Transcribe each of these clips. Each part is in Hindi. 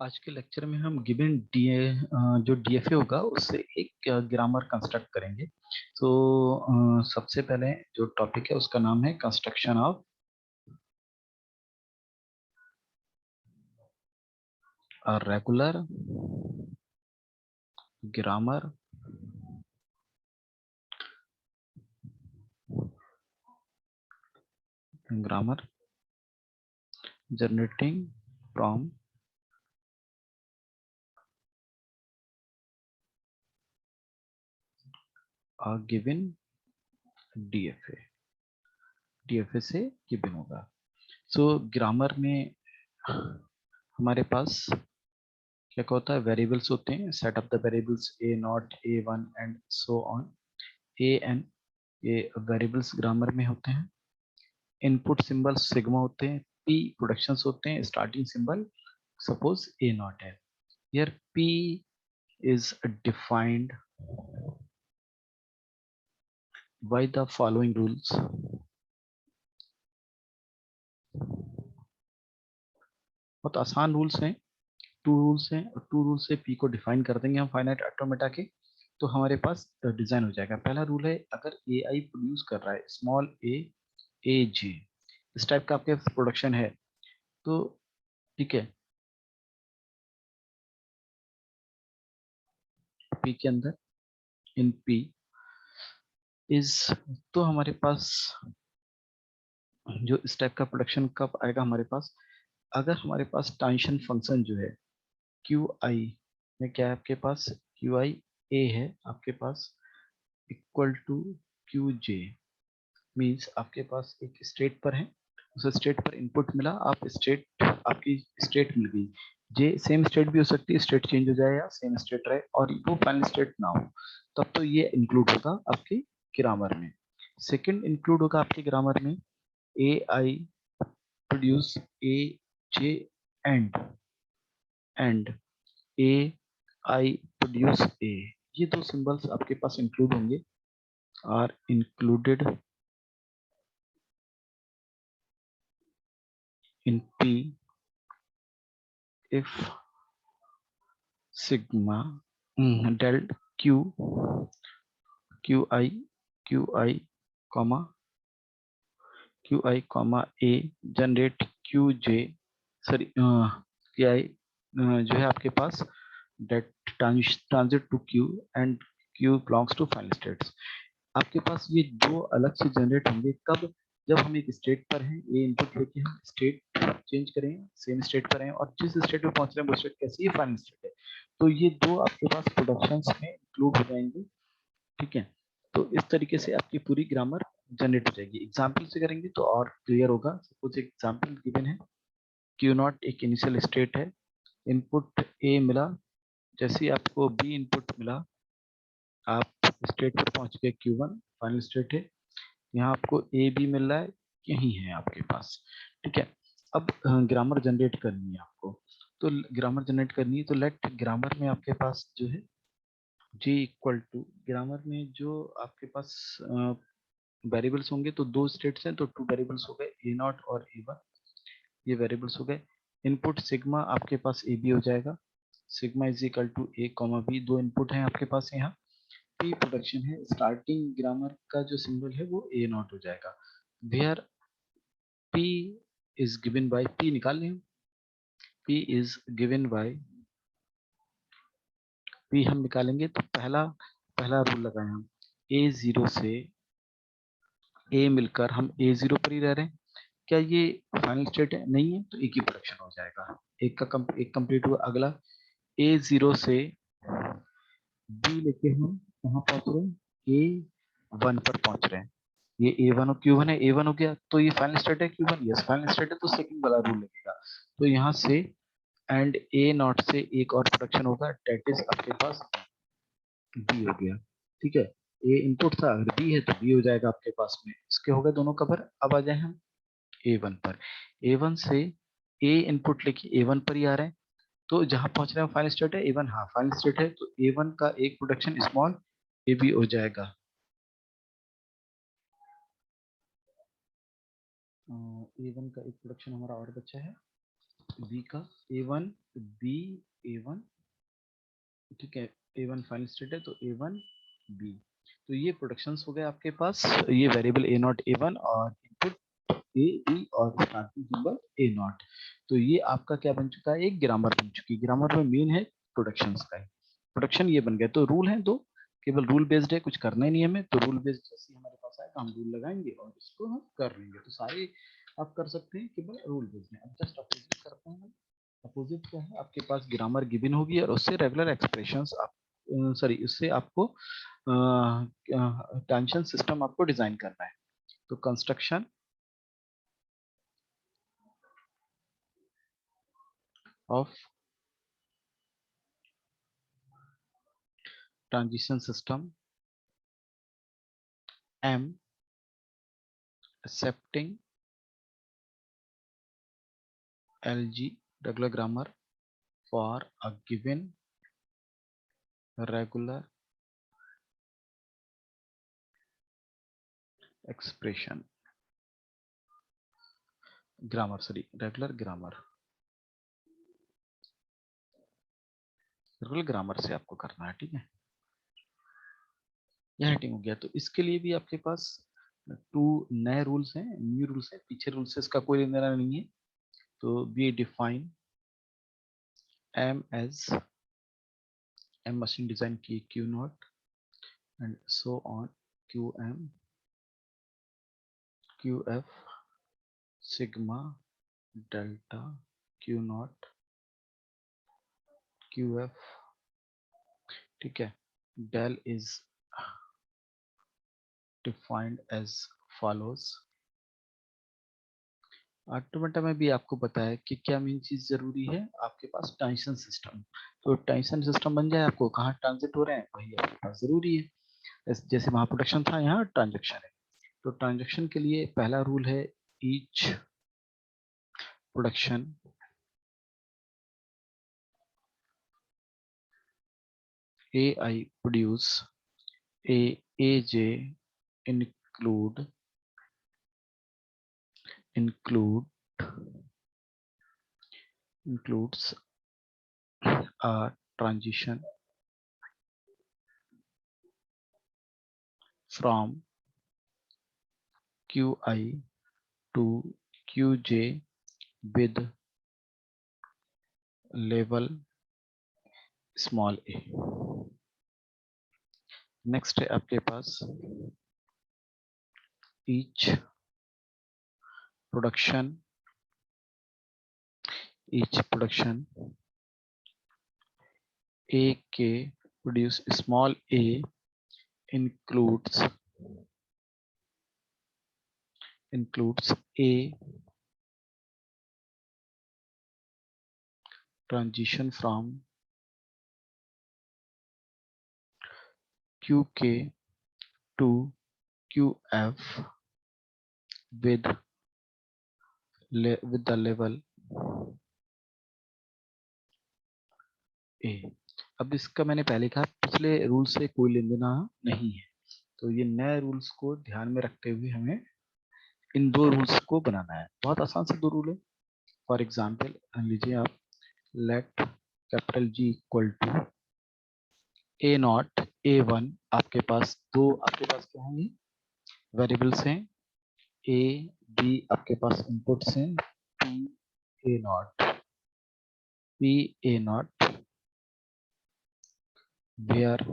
आज के लेक्चर में हम गिवन डीए जो डीएफए होगा उससे एक ग्रामर कंस्ट्रक्ट करेंगे। सबसे पहले जो टॉपिक है उसका नाम है construction of regular grammar grammar generating from given DFA. DFA से गिवन होगा। ग्रामर में हमारे पास क्या क्या होता है, वेरिएबल्स होते हैं, set of the variables A naught A one and so on A N. ये वेरिएबल्स ग्रामर में होते हैं। इनपुट सिंबल सिग्मा होते हैं, पी प्रोडक्शंस होते हैं, starting symbol suppose A naught है। Here P is defined by the following rules. बहुत आसान रूल्स हैं, टू रूल्स हैं, और टू रूल से पी को डिफाइन कर देंगे हम फाइनाइट ऑटोमेटा के, तो हमारे पास डिजाइन हो जाएगा। पहला रूल है, अगर ए आई प्रोड्यूस कर रहा है स्मॉल ए जे, इस टाइप का आपके प्रोडक्शन है तो ठीक है, पी के अंदर इन पी इज, तो हमारे पास जो इस टाइप का प्रोडक्शन कब आएगा हमारे पास, अगर हमारे पास ट्रांजिशन फंक्शन जो है क्यू आई में क्या है आपके पास, क्यू आई ए है आपके पास equal to q j, means आपके पास एक स्टेट पर है, उस स्टेट पर इनपुट मिला, आप स्टेट, आपकी स्टेट मिल गई। जे सेम स्टेट भी हो सकती है, स्टेट चेंज हो जाए या सेम स्टेट रहे और वो फाइनल स्टेट ना हो, तब तो ये इंक्लूड होगा आपके ग्रामर में। सेकंड इंक्लूड होगा आपके ग्रामर में A i produce A j and and A i produce A, ये दो सिंबल्स आपके पास इंक्लूड होंगे, are included in P if sigma del q q i comma q i comma A generate q j, sorry q i जो है आपके पास that transit to q and q belongs to final states. आपके पास ये दो अलग से जनरेट होंगे कब, जब हम एक स्टेट पर हैं, ये इनपुट लेके हम स्टेट चेंज करें, सेम स्टेट पर हैं और जिस स्टेट पे पहुंच रहे हैं वो स्टेट कैसी है, फाइनल स्टेट है, तो ये दो आपके पास प्रोडक्शंस में इंक्लूड हो जाएंगे। ठीक है, तो इस तरीके से आपकी पूरी ग्रामर जनरेट हो जाएगी। एग्जाम्पल से करेंगे तो और क्लियर होगा। सपोज एग्जाम्पल गिवन है, क्यू नॉट एक इनिशियल स्टेट है, इनपुट ए मिला, जैसे ही आपको बी इनपुट मिला आप स्टेट पर पहुंच गए क्यू वन, फाइनल स्टेट है। यहाँ आपको ए बी मिल रहा है, यही है आपके पास। ठीक है, अब ग्रामर जनरेट करनी है आपको, तो ग्रामर जनरेट करनी है तो लेट ग्रामर में आपके पास जो है जे इक्वल टू, ग्रामर में जो आपके पास वेरिएबल्स होंगे, तो दो स्टेट्स हैं तो टू वेरिएबल्स हो गए ए नॉट और ए वन, ये वेरिएबल्स हो गए। इनपुट सिग्मा आपके पास ए बी हो जाएगा, sigma is equal to A comma B, दो इनपुट हैं आपके पास यहाँ। पी प्रोडक्शन है, स्टार्टिंग ग्रामर का जो सिंबल है वो ए नॉट हो जाएगा, where P is given by, P निकाल लें, P is given by, P हम निकालेंगे तो पहला पहला रूल लगाए हम, ए जीरो से ए मिलकर हम ए जीरो पर ही रह रहे हैं, क्या ये फाइनल स्टेट है, नहीं है, तो एक ही प्रोडक्शन हो जाएगा, एक कंप्लीट हुआ। अगला ए जीरो से बी लेके हम कहाँ पहुंच रहे हैं, ए वन पर पहुंच रहे हैं, ये ए वन और क्यू वन है, ए वन हो गया तो ये फाइनल स्टेट है, Q one yes final state है, तो सेकंड वाला रूल लगेगा। तो यहाँ से एंड ए नॉट से एक और प्रोडक्शन होगा, डेट इज आपके पास बी हो गया। ठीक है, ए इनपुट था, अगर बी है तो बी हो जाएगा आपके पास में, इसके हो गए दोनों कवर। अब आ जाए हम ए वन पर, ए वन से ए इनपुट लेके ए वन पर ही आ रहे हैं, तो जहां पहुंच रहे हैं फाइनल स्टेट है ए वन, हाँ फाइनल स्टेट है, तो ए वन का एक प्रोडक्शन स्मॉल ए बी हो जाएगा। ए वन का एक प्रोडक्शन हमारा और बचा है, बी का A1 B A1, ठीक है, A1 फाइनल स्टेट है तो A1 B। तो ये प्रोडक्शंस हो गए आपके पास, ये वेरिएबल A0 A1 और इनपुट A B और स्टार्टिंग सिंबल A0। तो ये आपका क्या बन चुका है, एक ग्रामर बन चुकी है। ग्रामर में मेन है प्रोडक्शंस का, प्रोडक्शन ये बन गया। तो रूल है दो, केवल रूल बेस्ड है, कुछ करना ही नहीं हमें। तो रूल बेस्ड जैसे हमारे पास आएगा हम रूल लगाएंगे और इसको हम कर लेंगे। तो सारे आप कर सकते हैं, केवल रूल बेस्ड है। अब जस्ट अपोजिट करते हैं। अपोजिट क्या है, आपके पास ग्रामर गिवन होगी और उससे रेगुलर एक्सप्रेशंस आप सॉरी उससे आपको टेंशन सिस्टम आपको डिजाइन करना है। तो construction of transition system M accepting LG regular grammar for a given regular expression grammar, sorry regular grammar से आपको करना है, ठीक है। यह हेडिंग हो गया। तो इसके लिए भी आपके पास टू नए रूल्स हैं, न्यू रूल्स हैं। पीछे रूल्स से इसका कोई लेना नहीं है। तो we define M as M machine design की Q0 and so on QM QF sigma delta Q0 QF, ठीक है। del is defined as follows। Automata में भी आपको पता है कि क्या मेन चीज जरूरी है आपके पास, टेंशन सिस्टम। तो टेंशन सिस्टम बन जाए, आपको कहाँ ट्रांजिट हो रहे हैं वही आपके पास जरूरी है। जैसे वहां प्रोडक्शन था, यहाँ ट्रांजेक्शन है। तो ट्रांजेक्शन के लिए पहला रूल है each production AI produce AJ include includes a transition from QI to QJ with level small a। Next है आपके पास each production AK produce small a includes a transition from QK to QF with the level A। अब इसका मैंने पहले कहा पिछले रूल से कोई लेन देना नहीं है। तो ये नए रूल्स को ध्यान में रखते हुए हमें इन दो रूल्स को बनाना है। बहुत आसान से दो रूल है। फॉर एग्जाम्पल लीजिए आप, let capital G equal to A0 A1। आपके पास क्या है, वेरिएबल्स हैं। A B आपके पास इनपुट्स हैं। P A0 P A0 where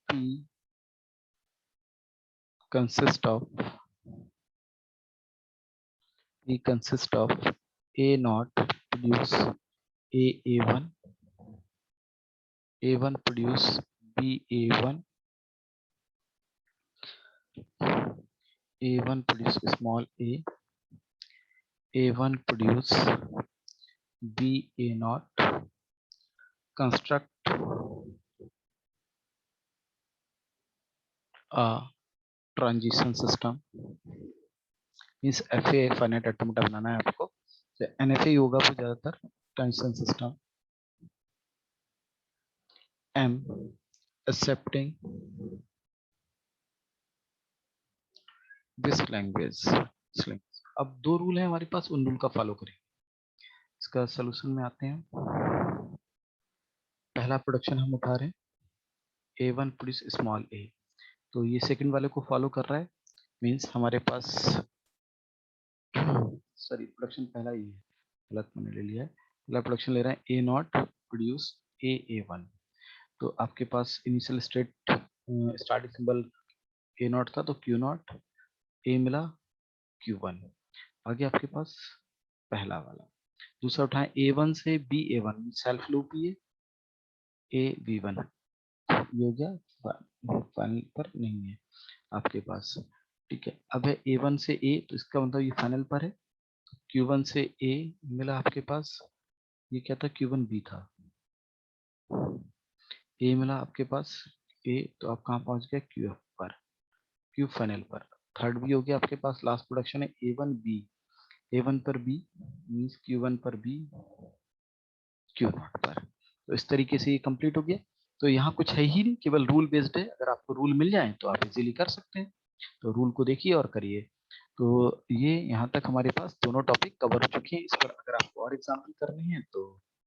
P consists of A0 produce A1 A1 produce B A1 produce small A1 produce BA0 construct a transition system। इस FA फाइनाइट ऑटोमेटा बनाना है आपको, तो NFA ही होगा वो ज्यादातर। Transition system M accepting this language। अब दो रूल है हमारे पास, उन रूल का फॉलो करें। इसका सोल्यूशन में आते हैं। पहला प्रोडक्शन हम उठा रहे हैं, A1 प्रोड्यूस स्मॉल a, तो ये सेकंड वाले को फॉलो कर रहा है, मींस हमारे पास सॉरी प्रोडक्शन पहला ही है, गलत मैंने ले लिया है। पहला प्रोडक्शन ले रहा है A0 प्रोड्यूस A1, तो आपके पास initial state starting symbol A0 था, तो Q0 A मिला Q1, आगे आपके पास पहला वाला। दूसरा उठाएं A1 से BA1, सेल्फ लूप ये AB1, ये हो गया, फाइनल पर नहीं है आपके पास, ठीक है। अब है A1 से A, तो इसका मतलब ये फाइनल पर है। Q1 से A मिला आपके पास, ये क्या था, Q1 B था, A मिला आपके पास A, तो आप कहाँ पहुंच गए, QF पर, Q फाइनल पर। थर्ड भी हो गया आपके पास, लास्ट प्रोडक्शन है A1 B, A1 पर B मीन्स Q1 पर B, Q0 पर। तो इस तरीके से ये कंप्लीट हो गया। तो यहाँ कुछ है ही नहीं, केवल रूल बेस्ड है, अगर आपको रूल मिल जाए तो आप इजीली कर सकते हैं। तो रूल को देखिए और करिए। तो ये यहाँ तक हमारे पास दोनों टॉपिक कवर हो चुके हैं। इस पर अगर आपको और एग्जाम्पल करने हैं तो